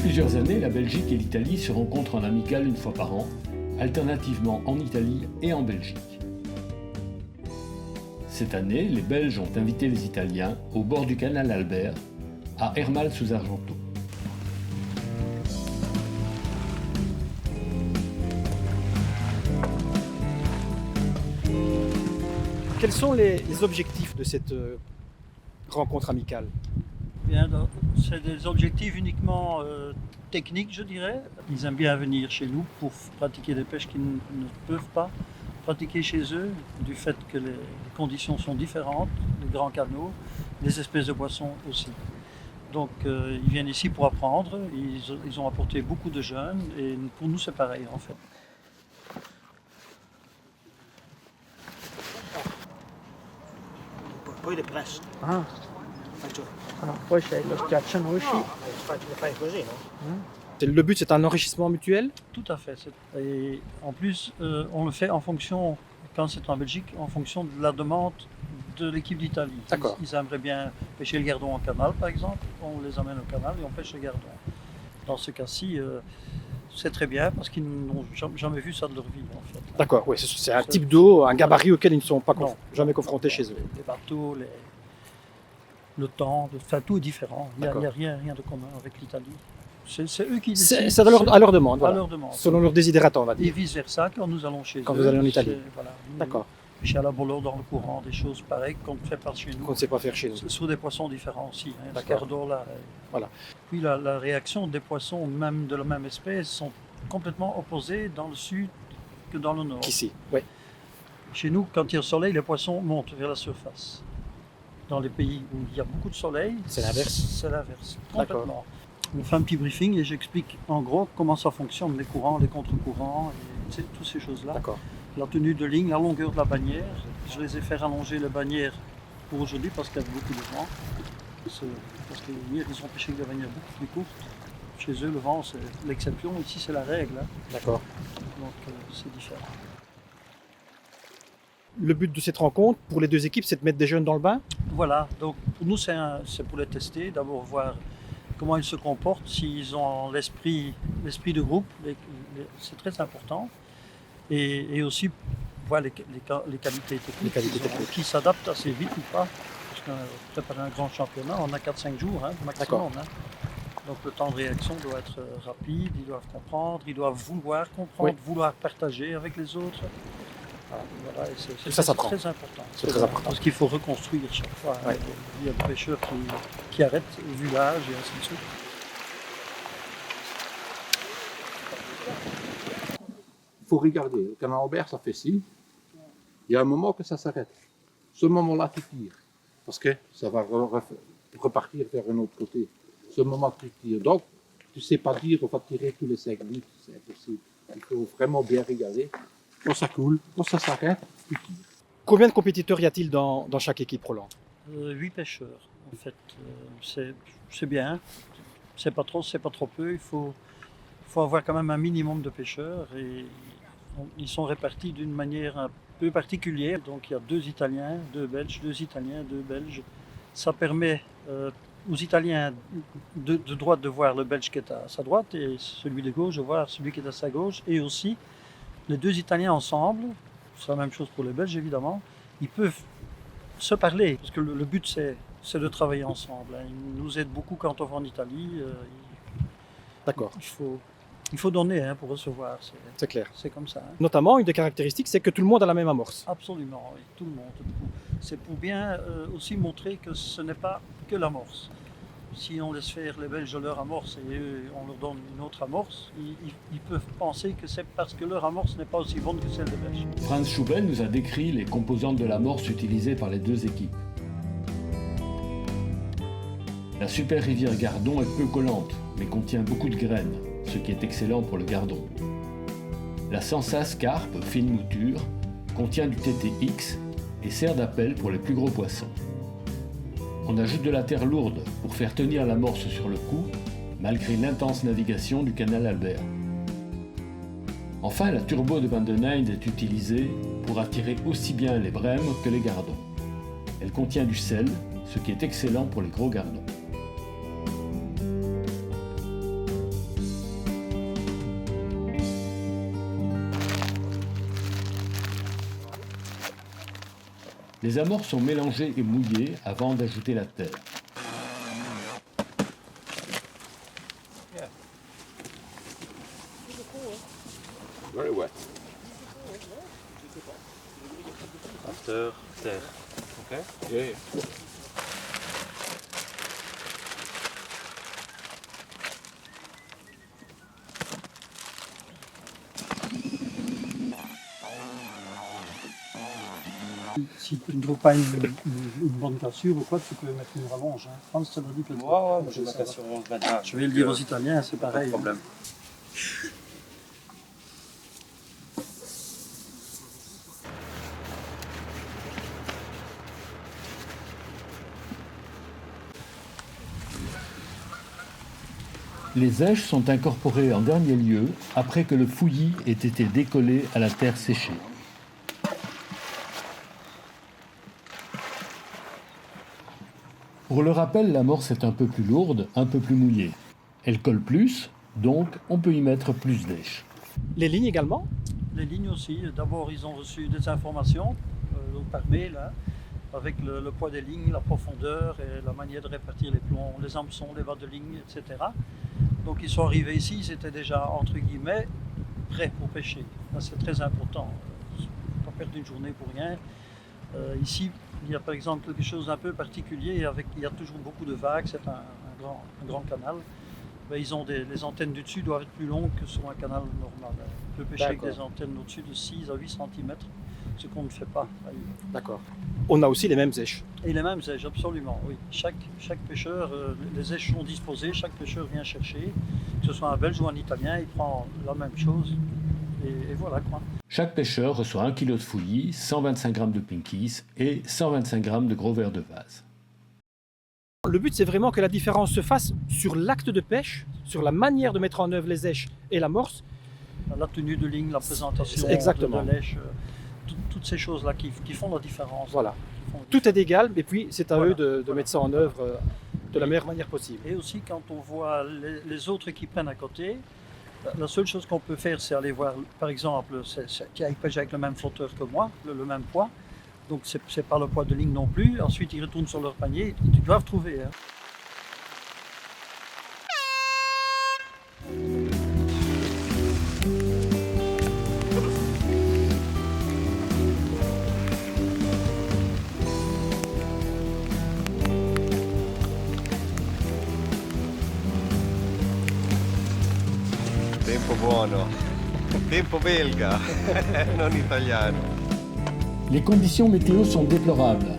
plusieurs années, la Belgique et l'Italie se rencontrent en amical une fois par an, alternativement en Italie et en Belgique. Cette année, les Belges ont invité les Italiens au bord du canal Albert, à Ermal-sous-Argenteau. Quels sont les objectifs de cette rencontre amicale? Bien, c'est des objectifs uniquement techniques, je dirais. Ils aiment bien venir chez nous pour pratiquer des pêches qu'ils ne peuvent pas pratiquer chez eux, du fait que les conditions sont différentes, les grands canaux, les espèces de poissons aussi. Donc ils viennent ici pour apprendre, ils ont apporté beaucoup de jeunes et pour nous c'est pareil en fait. Poi le presto. Ah, Faccio. poi c'è lo schiacciano usci. Le fai così, no? Le but, c'est un enrichissement mutuel? Tout à fait. Et en plus, on le fait en fonction, quand c'est en Belgique, en fonction de la demande de l'équipe d'Italie. D'accord. Ils aimeraient bien pêcher le gardon en canal, par exemple. On les amène au canal et on pêche le gardon. Dans ce cas-ci, c'est très bien parce qu'ils n'ont jamais vu ça de leur vie, en fait. D'accord, oui, c'est un type d'eau, un gabarit auquel ils ne sont pas Non. jamais confrontés chez eux. Les bateaux, le temps, enfin, tout est différent. Il n'y D'accord. a rien de commun avec l'Italie. C'est eux qui C'est décident. à leur demande, voilà. À leur demande. Selon leur désidératum, on va Et dire. vice-versa, quand nous allons chez eux. Quand vous allez en Italie. Voilà, D'accord, pêcher à la bolo dans le courant, des choses pareilles qu'on ne fait pas chez nous. qu'on ne sait pas faire chez nous. Sur des poissons différents aussi. Hein, la D'accord. cardola. Voilà. Puis la réaction des poissons, même de la même espèce, sont complètement opposées dans le sud que dans le nord. Qu'ici, oui. Chez nous, quand il y a le soleil, les poissons montent vers la surface. Dans les pays où il y a beaucoup de soleil, C'est l'inverse. C'est l'inverse, D'accord. complètement. On fait un petit briefing et j'explique en gros comment ça fonctionne, les courants, les contre-courants, et toutes ces choses-là. D'accord. La tenue de ligne, la longueur de la bannière. Je les ai fait rallonger les bannières pour aujourd'hui parce qu'il y a beaucoup de vent. Parce que hier, ils ont pêché avec des bannières beaucoup plus courtes. Chez eux, le vent, c'est l'exception. Ici, c'est la règle. Hein. D'accord. Donc, c'est différent. Le but de cette rencontre, pour les deux équipes, c'est de mettre des jeunes dans le bain? Voilà. Donc, pour nous, c'est pour les tester. D'abord, voir comment ils se comportent, s'ils ont l'esprit de groupe. C'est très important. Et aussi voir les qualités techniques, qui s'adaptent assez vite ou pas. Parce qu'on prépare un grand championnat, on a 4-5 jours maximum. Hein. Donc le temps de réaction doit être rapide, ils doivent comprendre, ils doivent vouloir comprendre, vouloir partager avec les autres. Voilà, et c'est ça prend. très important. C'est très important. Parce qu'il faut reconstruire chaque fois. Hein. Il y a des pêcheurs qui arrêtent au village et ainsi de suite. Il faut regarder, le canal Albert, ça fait ci. Il y a un moment que ça s'arrête. Ce moment-là, tu tires. Parce que ça va repartir vers un autre côté. Ce moment, tu tires. Donc, tu ne sais pas dire, on va tirer tous les 5 minutes. C'est impossible. Il faut vraiment bien regarder. Quand ça coule, quand ça s'arrête, tu tires. Combien de compétiteurs y a-t-il dans chaque équipe, Roland? 8 pêcheurs, en fait. C'est bien. C'est pas trop peu. Il faut avoir quand même un minimum de pêcheurs. Et ils sont répartis d'une manière un peu particulière. Donc il y a 2 Italiens, 2 Belges, 2 Italiens, 2 Belges. Ça permet aux Italiens de droite de voir le Belge qui est à sa droite et celui de gauche de voir celui qui est à sa gauche. Et aussi, les 2 Italiens ensemble, c'est la même chose pour les Belges évidemment, ils peuvent se parler. Parce que le but c'est de travailler ensemble. Hein. Ils nous aident beaucoup quand on va en Italie. D'accord. Il faut donner pour recevoir, C'est clair. c'est comme ça. Hein. Notamment, une des caractéristiques, c'est que tout le monde a la même amorce. Absolument, oui, tout le monde. C'est pour bien aussi montrer que ce n'est pas que l'amorce. Si on laisse faire les Belges leur amorce et eux, on leur donne une autre amorce, ils peuvent penser que c'est parce que leur amorce n'est pas aussi bonne que celle des Belges. Franz Schuben nous a décrit les composantes de l'amorce utilisées par les deux équipes. La super rivière Gardon est peu collante, mais contient beaucoup de graines, ce qui est excellent pour le gardon. La Sansas carpe, fine mouture, contient du TTX et sert d'appel pour les plus gros poissons. On ajoute de la terre lourde pour faire tenir l'amorce sur le cou, malgré l'intense navigation du canal Albert. Enfin, la turbo de Van den Eynde est utilisée pour attirer aussi bien les brèmes que les gardons. Elle contient du sel, ce qui est excellent pour les gros gardons. Les amorces sont mélangées et mouillées avant d'ajouter la terre. Very wet. After terre. Okay? Yeah, yeah. Si tu ne trouves pas une bonne cassure ou quoi, tu peux mettre une rallonge. Hein. France te l'a dit peut-être. Ouais, j'ai ma cassure 11-20. Je vais le dire aux Italiens, c'est Pas pareil. de problème. Les èches sont incorporées en dernier lieu après que le fouillis ait été décollé à la terre séchée. Pour le rappel, l'amorce est un peu plus lourde, un peu plus mouillée. Elle colle plus, donc on peut y mettre plus d'èches. Les lignes également? Les lignes aussi. D'abord, ils ont reçu des informations donc par mail, hein, avec le poids des lignes, la profondeur et la manière de répartir les plombs, les hameçons, les bas de ligne, etc. Donc ils sont arrivés ici, ils étaient déjà entre guillemets prêts pour pêcher. Ça, c'est très important. Il ne faut pas perdre une journée pour rien. Ici, il y a par exemple quelque chose d'un peu particulier, il y a toujours beaucoup de vagues, c'est un grand canal. Ben, ils ont les antennes du dessus doivent être plus longues que sur un canal normal. On peut pêcher avec des antennes au-dessus de 6 à 8 cm, ce qu'on ne fait pas ailleurs. D'accord. On a aussi les mêmes èches. Et les mêmes èches, absolument, oui. Chaque pêcheur, les èches sont disposées, chaque pêcheur vient chercher, que ce soit un Belge ou un Italien, il prend la même chose. Et voilà quoi. Chaque pêcheur reçoit 1 kg de fouillis, 125 g de pinkies et 125 g de gros vers de vase. Le but, c'est vraiment que la différence se fasse sur l'acte de pêche, sur la manière de mettre en œuvre les èches et l'amorce. La tenue de ligne, la présentation Exactement. de l'èche, toutes ces choses-là qui font la différence. Voilà. Qui font- Tout est égal, et puis c'est à Voilà. eux de mettre ça en œuvre de la meilleure manière possible. Et aussi, quand on voit les autres qui prennent à côté, la seule chose qu'on peut faire, c'est aller voir, par exemple, qui pêche avec le même flotteur que moi, le même poids. Donc, c'est pas le poids de ligne non plus. Ensuite, ils retournent sur leur panier. Ils doivent trouver. Hein. Tempo buono. Tempo belga, non italiano. Les conditions météo sont déplorables.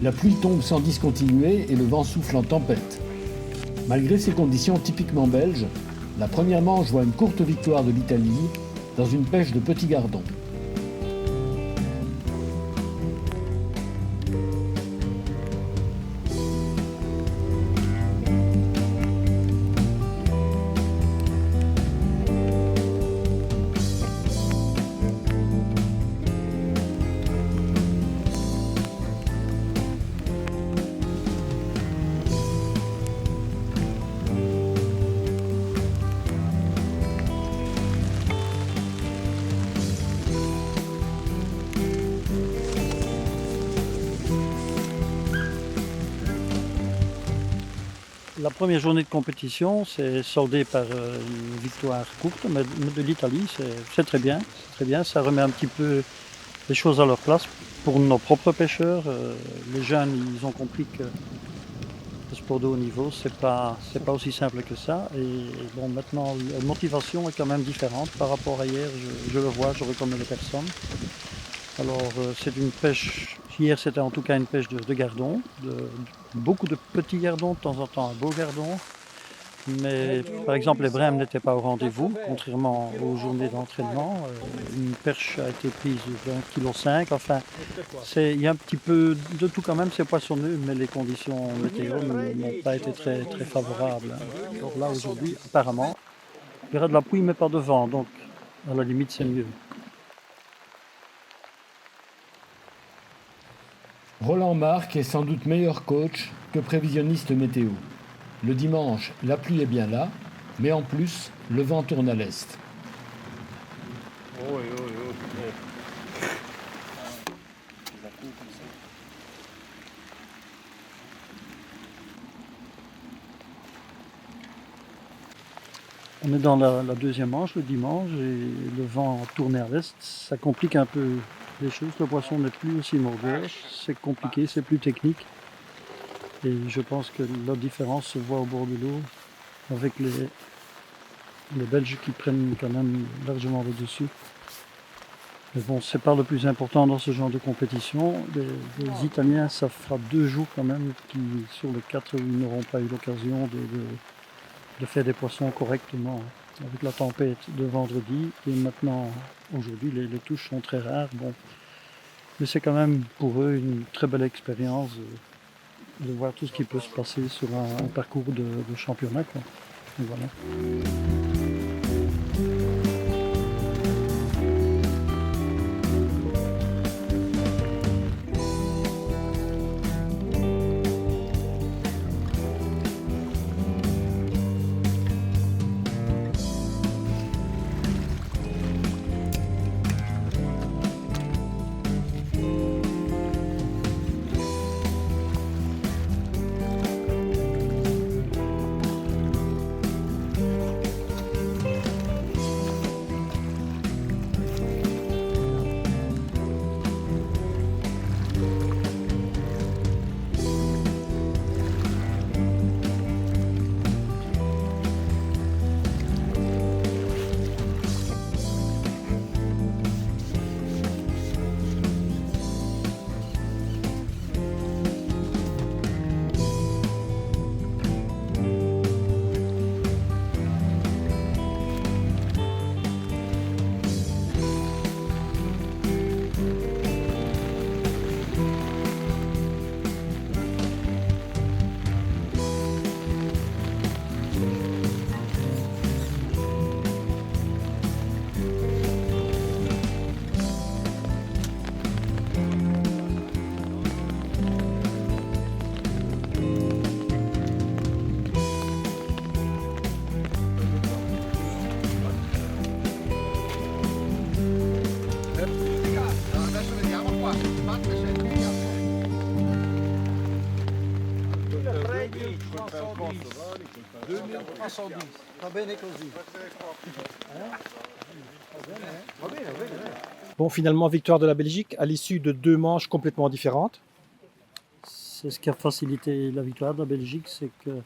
La pluie tombe sans discontinuer et le vent souffle en tempête. Malgré ces conditions typiquement belges, la première manche voit une courte victoire de l'Italie dans une pêche de petits gardons. La première journée de compétition s'est soldée par une victoire courte, mais de l'Italie, c'est très bien. C'est très bien. Ça remet un petit peu les choses à leur place pour nos propres pêcheurs. Les jeunes, ils ont compris que le sport de haut niveau, c'est pas aussi simple que ça. Et bon, maintenant, la motivation est quand même différente par rapport à hier. Je le vois, je reconnais les personnes. Alors, c'est une pêche. Hier, c'était en tout cas une pêche de gardons, beaucoup de petits gardons, de temps en temps un beau gardon. Mais par exemple, les brèmes n'étaient pas au rendez-vous, contrairement aux journées d'entraînement. Une perche a été prise de 1,5 kg. Enfin, il y a un petit peu de tout quand même, c'est poissonneux, mais les conditions météo n'ont pas été très, très favorables. Alors là, aujourd'hui, apparemment, il y aura de la pluie, mais pas de vent, donc à la limite, c'est mieux. Roland Marc est sans doute meilleur coach que prévisionniste météo. Le dimanche, la pluie est bien là, mais en plus, le vent tourne à l'est. On est dans la deuxième manche le dimanche et le vent tourné à l'est, ça complique un peu les choses. Le poisson n'est plus aussi mordeur, c'est compliqué, c'est plus technique. Et je pense que la différence se voit au bord de l'eau avec les Belges qui prennent quand même largement le dessus. Mais bon, c'est pas le plus important dans ce genre de compétition. Les Italiens, ça fera 2 jours quand même qui, sur les 4 où ils n'auront pas eu l'occasion de faire des poissons correctement. Avec la tempête de vendredi et maintenant aujourd'hui, les touches sont très rares. Bon. Mais c'est quand même pour eux une très belle expérience de voir tout ce qui peut se passer sur un parcours de championnat, quoi. Et voilà. Adesso vediamo qua, fatte sentire. Va bene così. Bon, finalement, victoire de la Belgique à l'issue de 2 manches complètement différentes. C'est ce qui a facilité la victoire de la Belgique, c'est que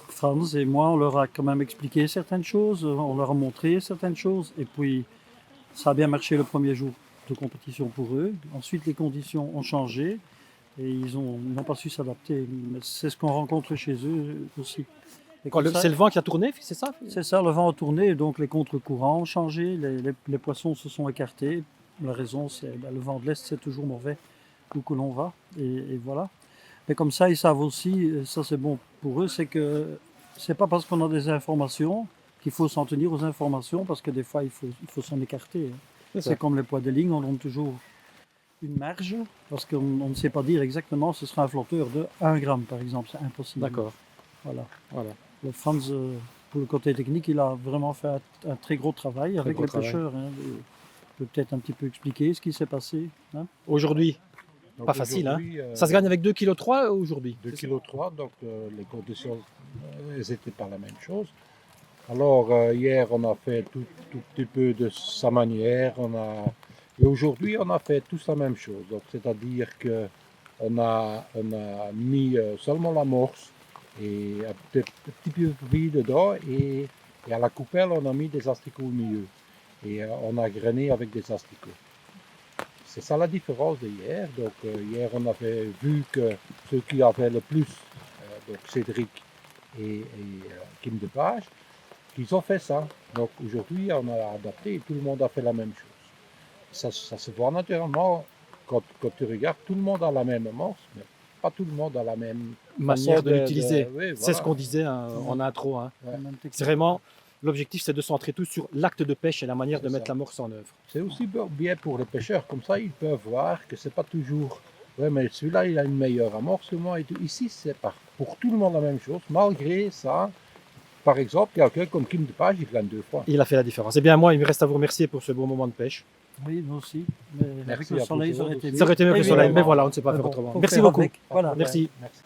Franz et moi, on leur a quand même expliqué certaines choses, on leur a montré certaines choses, et puis ça a bien marché le premier jour de compétition pour eux. Ensuite, les conditions ont changé et ils n'ont pas su s'adapter. Mais c'est ce qu'on rencontre chez eux aussi. Et comme ça, C'est le vent qui a tourné, c'est ça? c'est ça, le vent a tourné, donc les contre-courants ont changé, les poissons se sont écartés. La raison, c'est le vent de l'Est, c'est toujours mauvais où que l'on va, et voilà. Mais comme ça, ils savent aussi, et ça c'est bon pour eux, c'est que c'est pas parce qu'on a des informations qu'il faut s'en tenir aux informations, parce que des fois, il faut s'en écarter. C'est comme les poids de ligne, on donne toujours une marge, parce qu'on ne sait pas dire exactement ce sera un flotteur de 1 gramme, par exemple, c'est impossible. D'accord. Voilà. Voilà. Le Franz, pour le côté technique, il a vraiment fait un très gros travail avec gros les travail. pêcheurs. Hein. Il peut peut-être un petit peu expliquer ce qui s'est passé. Hein. Aujourd'hui, Donc pas facile, hein? aujourd'hui, Ça se gagne avec 2,3 kg aujourd'hui. 2,3 kg, donc les conditions, elles n'étaient pas la même chose. Alors hier, on a fait tout petit peu de sa manière, et aujourd'hui, on a fait tous la même chose. Donc c'est-à-dire qu'on a mis seulement l'amorce et un petit peu de riz dedans, et à la coupelle, on a mis des asticots au milieu. Et on a grainé avec des asticots. C'est ça la différence de hier. Donc hier, on avait vu que ceux qui avaient le plus, donc Cédric et Kim Depage, qu'ils ont fait ça. Donc aujourd'hui, on a adapté et tout le monde a fait la même chose. Ça se voit naturellement quand tu regardes, tout le monde a la même amorce, mais pas tout le monde a la même Manière façon de l'utiliser. oui, C'est voilà. ce qu'on disait hein, en intro. Hein. Ouais. La même technique. C'est vraiment, l'objectif, c'est de se centrer tous sur l'acte de pêche et la manière de C'est mettre ça. l'amorce en œuvre. C'est aussi bien pour les pêcheurs, comme ça ils peuvent voir que c'est pas toujours. Ouais, mais celui-là il a une meilleure amorce que moi et tout. Ici c'est pour tout le monde la même chose, malgré ça. Par exemple, quelqu'un comme Kim Depage, il gagne 2 fois. Il a fait la différence. Eh bien, moi, il me reste à vous remercier pour ce beau moment de pêche. Oui, nous aussi. Mais avec Merci le à soleil, vous ça aurait été aussi. mieux. Ça aurait été mieux que le soleil, Évidemment. mais voilà, on ne sait pas Mais faire bon, autrement. faut Merci faire beaucoup. avec. Voilà. Pas de problème. Merci. Merci.